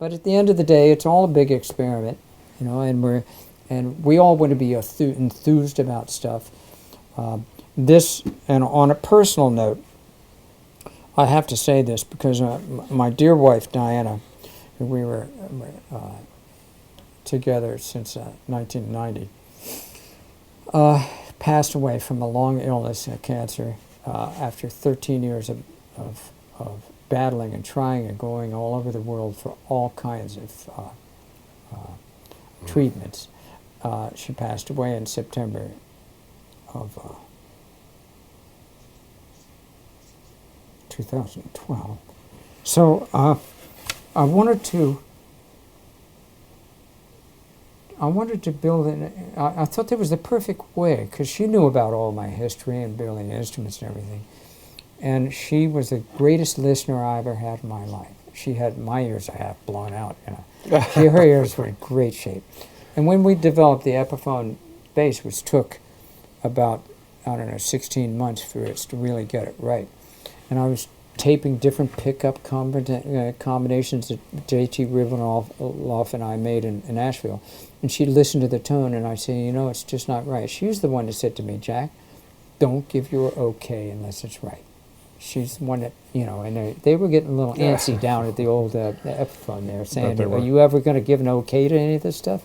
But at the end of the day, it's all a big experiment, you know, and we all want to be enthused about stuff. And on a personal note, I have to say this because my dear wife, Diana, we were together since 1990, passed away from a long illness, cancer, after 13 years of battling and trying and going all over the world for all kinds of treatments. She passed away in September of 2012. So I wanted to build an. I thought that was the perfect way, because she knew about all my history and building instruments and everything. And she was the greatest listener I ever had in my life. She had my ears half blown out. You know, her ears were in great shape. And when we developed the Epiphone bass, which took about, I don't know, 16 months for us to really get it right, and I was taping different pickup combinations that J.T. Rivenoff and I made in Nashville. And she'd listen to the tone, and I'd say, you know, it's just not right. She was the one that said to me, Jack, don't give your okay unless it's right. She's the one that, you know, and they were getting a little antsy down at the old Epiphone there, saying, are you ever going to give an okay to any of this stuff?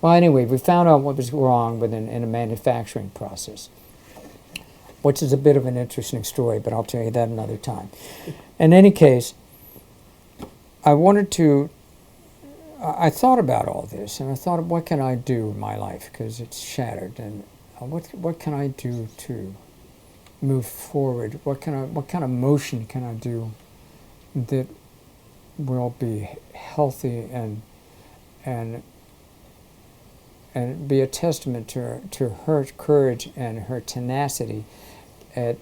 Well, anyway, we found out what was wrong in a manufacturing process, which is a bit of an interesting story, but I'll tell you that another time. In any case, I thought about all this, and I thought, what can I do in my life, because it's shattered, and what can I do to move forward? What kind of motion can I do that will be healthy and be a testament to her courage and her tenacity in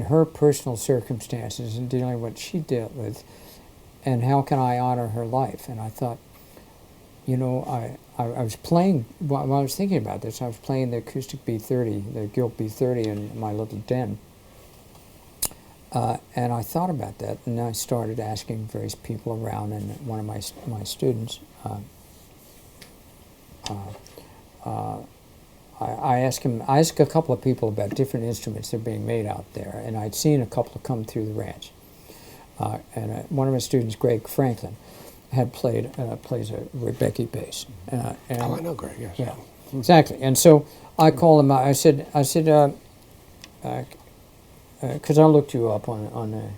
her personal circumstances and dealing with what she dealt with, and how can I honor her life? And I thought, you know, I was playing, while I was thinking about this, I was playing the acoustic B30, the Gilt B30 in my little den. And I thought about that, and I started asking various people around, and one of my students, I asked a couple of people about different instruments that are being made out there, and I'd seen a couple come through the ranch. And one of my students, Greg Franklin, had plays a Ribbecke bass. I know Greg, yes. Yeah, exactly. And so I called him out. I said, because I looked you up on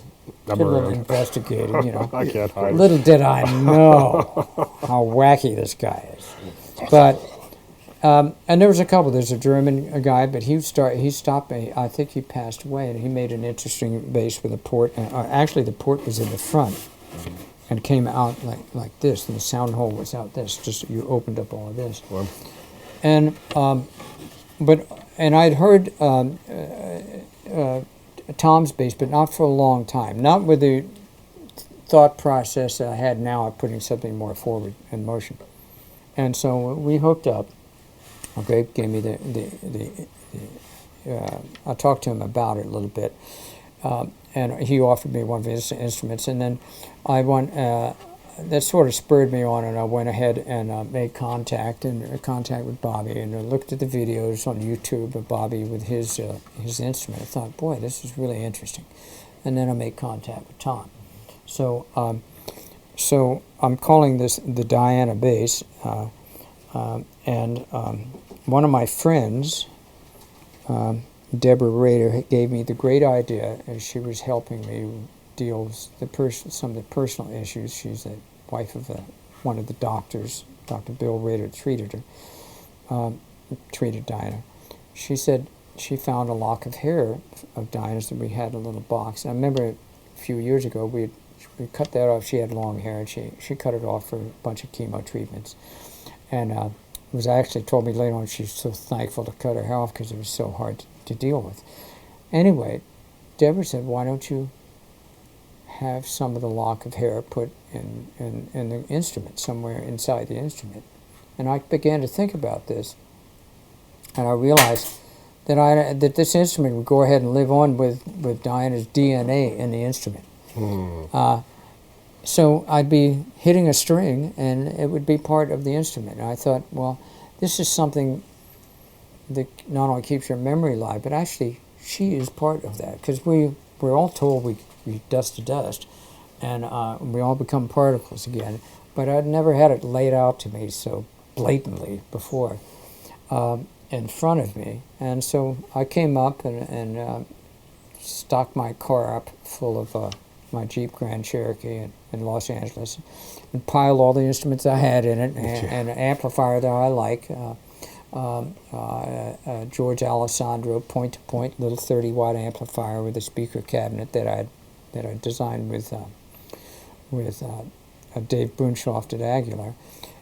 did a little investigating, you know. I can't hide it. Little did I know how wacky this guy is. But and there was a couple. There's a German guy, but he stopped me. I think he passed away, and he made an interesting bass with a port. Actually, the port was in the front and came out like this, and the sound hole was out this. Just you opened up all of this. Well. And I'd heard Tom's bass, but not for a long time. Not with the thought process that I had now of putting something more forward in motion. And so we hooked up. Greg gave me I talked to him about it a little bit, and he offered me one of his instruments, and then that sort of spurred me on, and I went ahead and made contact with Bobby, and looked at the videos on YouTube of Bobby with his instrument. I thought, boy, this is really interesting, and then I made contact with Tom. So I'm calling this the Diana bass, and one of my friends, Deborah Rader, gave me the great idea as she was helping me deal with some of the personal issues. She's the wife of one of the doctors. Dr. Bill Rader treated Diana. She said she found a lock of hair of Diana's that we had in a little box. And I remember a few years ago we cut that off. She had long hair, and she cut it off for a bunch of chemo treatments. And was actually told me later on she's so thankful to cut her hair off because it was so hard to deal with. Anyway, Deborah said, why don't you have some of the lock of hair put in the instrument, somewhere inside the instrument? And I began to think about this, and I realized that this instrument would go ahead and live on with Diana's DNA in the instrument. so I'd be hitting a string, and it would be part of the instrument. And I thought, well, this is something that not only keeps your memory alive, but actually she is part of that, because we're all told we dust to dust, and we all become particles again. But I'd never had it laid out to me so blatantly before in front of me. And so I came up and stocked my car up full of my Jeep Grand Cherokee in Los Angeles, and piled all the instruments I had in it, and an amplifier that I like, George Alessandro point-to-point little 30-watt amplifier with a speaker cabinet that I designed with Dave Bunshoft at Aguilar,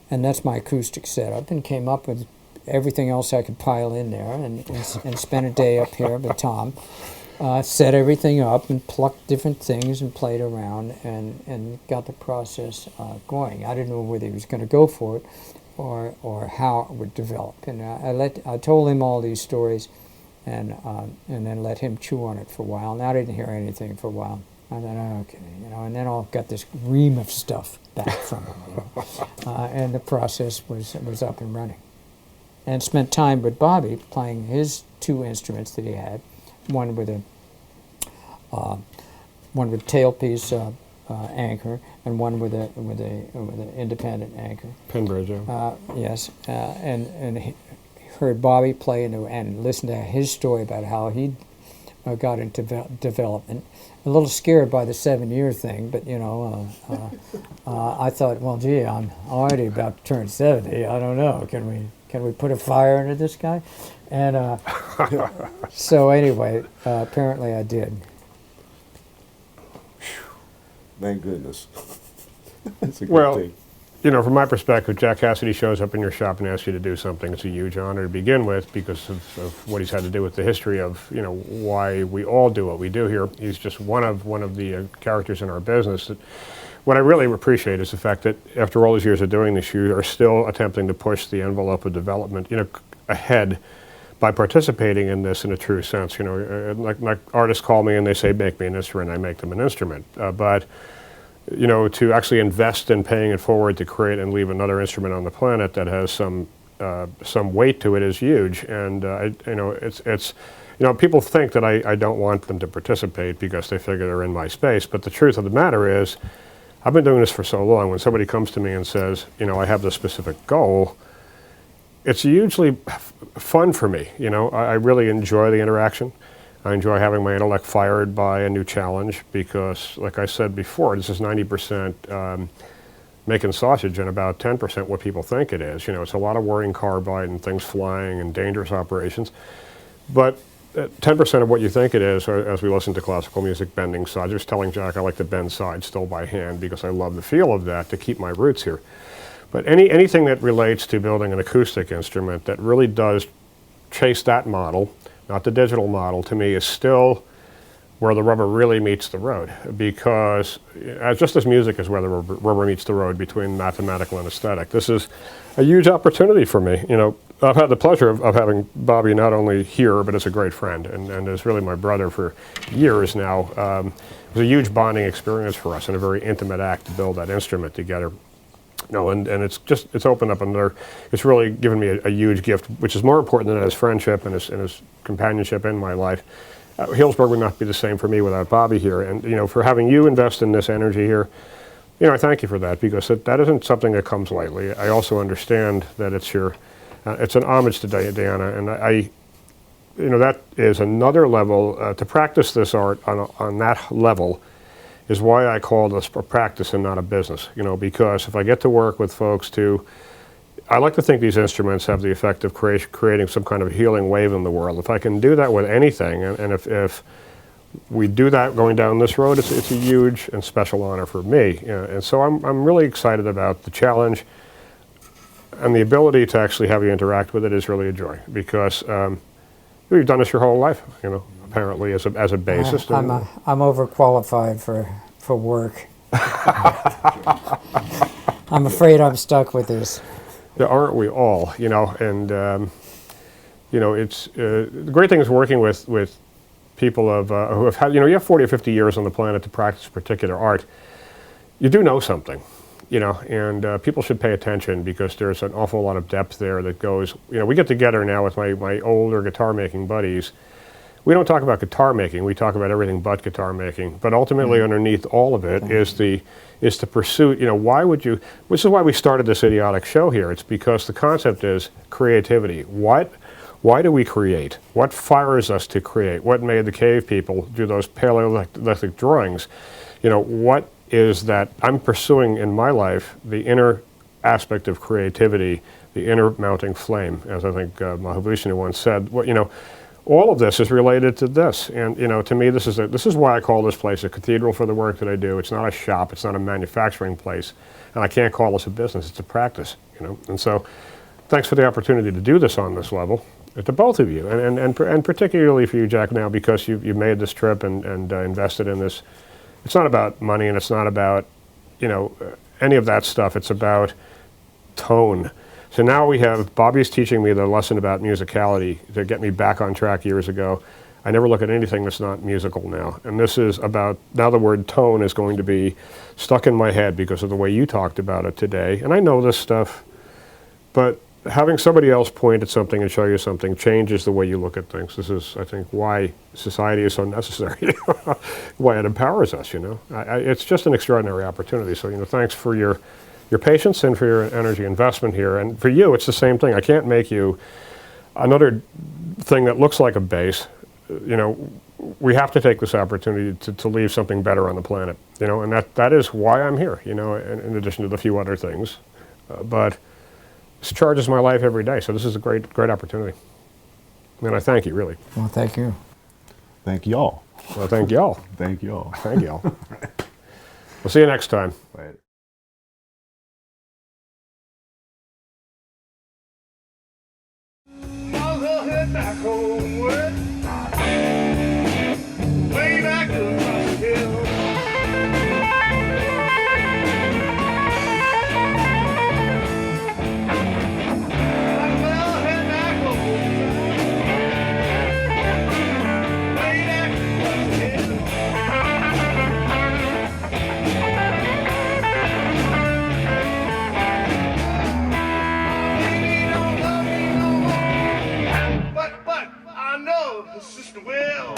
and that's my acoustic setup, and came up with everything else I could pile in there, and spent a day up here with Tom. Set everything up and plucked different things and played around and got the process going. I didn't know whether he was going to go for it or how it would develop. And I told him all these stories and then let him chew on it for a while. And I didn't hear anything for a while. I thought, okay, and then I got this ream of stuff back from him. And the process was up and running. And spent time with Bobby playing his two instruments that he had. One with a tailpiece anchor, and one with an independent anchor. Pinbridge, yeah. Yes, and he heard Bobby play and listened to his story about how he got into development. A little scared by the 7-year thing, but I thought, well, gee, I'm already about to turn 70. I don't know. Can we put a fire into this guy? And so anyway, apparently I did. Thank goodness. That's a good thing. From my perspective, Jack Casady shows up in your shop and asks you to do something. It's a huge honor to begin with because of what he's had to do with the history of, why we all do what we do here. He's just one of the characters in our business. That what I really appreciate is the fact that after all these years of doing this, you are still attempting to push the envelope of development, ahead by participating in this in a true sense. Like artists call me and they say, make me an instrument, I make them an instrument. But to actually invest in paying it forward to create and leave another instrument on the planet that has some weight to it is huge. And it's people think that I don't want them to participate because they figure they're in my space. But the truth of the matter is, I've been doing this for so long. When somebody comes to me and says, I have this specific goal, it's hugely fun for me. I really enjoy the interaction. I enjoy having my intellect fired by a new challenge because, like I said before, this is 90% making sausage and about 10% what people think it is. It's a lot of worrying carbide and things flying and dangerous operations. But 10% of what you think it is, as we listen to classical music, bending sides. I was telling Jack I like to bend sides still by hand because I love the feel of that to keep my roots here. But anything that relates to building an acoustic instrument that really does chase that model, not the digital model, to me is still where the rubber really meets the road. Because just as music is where the rubber meets the road between mathematical and aesthetic, this is a huge opportunity for me. I've had the pleasure of having Bobby not only here, but as a great friend, and is really my brother for years now. It was a huge bonding experience for us and a very intimate act to build that instrument together. And it's opened up it's really given me a huge gift, which is more important than his friendship and his companionship in my life. Healdsburg would not be the same for me without Bobby here. And, for having you invest in this energy here, I thank you for that because that isn't something that comes lightly. I also understand that it's an homage to Diana, and that is another level. To practice this art on that level is why I call this a practice and not a business, because if I get to work with folks I like to think these instruments have the effect of creating some kind of healing wave in the world. If I can do that with anything, and if we do that going down this road, it's a huge and special honor for me. And so I'm really excited about the challenge, and the ability to actually have you interact with it is really a joy because you've done this your whole life, apparently as a bassist. I'm overqualified for work. I'm afraid I'm stuck with this. Yeah, aren't we all? And it's the great thing is working with people who have had, you have 40 or 50 years on the planet to practice particular art. you do know something, you know, and people should pay attention because there's an awful lot of depth there that goes, you know, we get together now with my older guitar making buddies. We don't talk about guitar making, we talk about everything but guitar making, but ultimately underneath all of it is the pursuit, you know, why would you, which is why we started this idiotic show here. It's because the concept is creativity. Why do we create? What fires us to create? What made the cave people do those Paleolithic drawings? You know, what is that I'm pursuing in my life, the inner aspect of creativity, the inner mounting flame, as I think Mahavishnu once said. What, you know, all of this is related to this, and you know, to me, this is why I call this place a cathedral for the work that I do. It's not a shop, it's not a manufacturing place, and I can't call this a business. It's a practice, you know. And so, thanks for the opportunity to do this on this level, to both of you, and particularly for you, Jack, now because you made this trip and invested in this. It's not about money, and it's not about, you know, any of that stuff. It's about tone. So now we have, Bobby's teaching me the lesson about musicality to get me back on track years ago. I never look at anything that's not musical now. And this is about, now the word tone is going to be stuck in my head because of the way you talked about it today. And I know this stuff, but having somebody else point at something and show you something changes the way you look at things. This is, I think, why society is so necessary, why it empowers us, you know. It's just an extraordinary opportunity. So, you know, thanks for your patience and for your energy investment here. And for you, it's the same thing. I can't make you another thing that looks like a bass. You know, we have to take this opportunity to leave something better on the planet, you know, and that is why I'm here, you know, in addition to the few other things. But this charges my life every day, so this is a great opportunity. And I thank you, really. Well, thank you. Thank y'all. Well, thank y'all. Thank y'all. Thank y'all. We'll see you next time. Later. I'll go head back homeward, way back across the hill. I'll head back homeward, way back across the hill. Baby don't love me no more, but I know the sister will.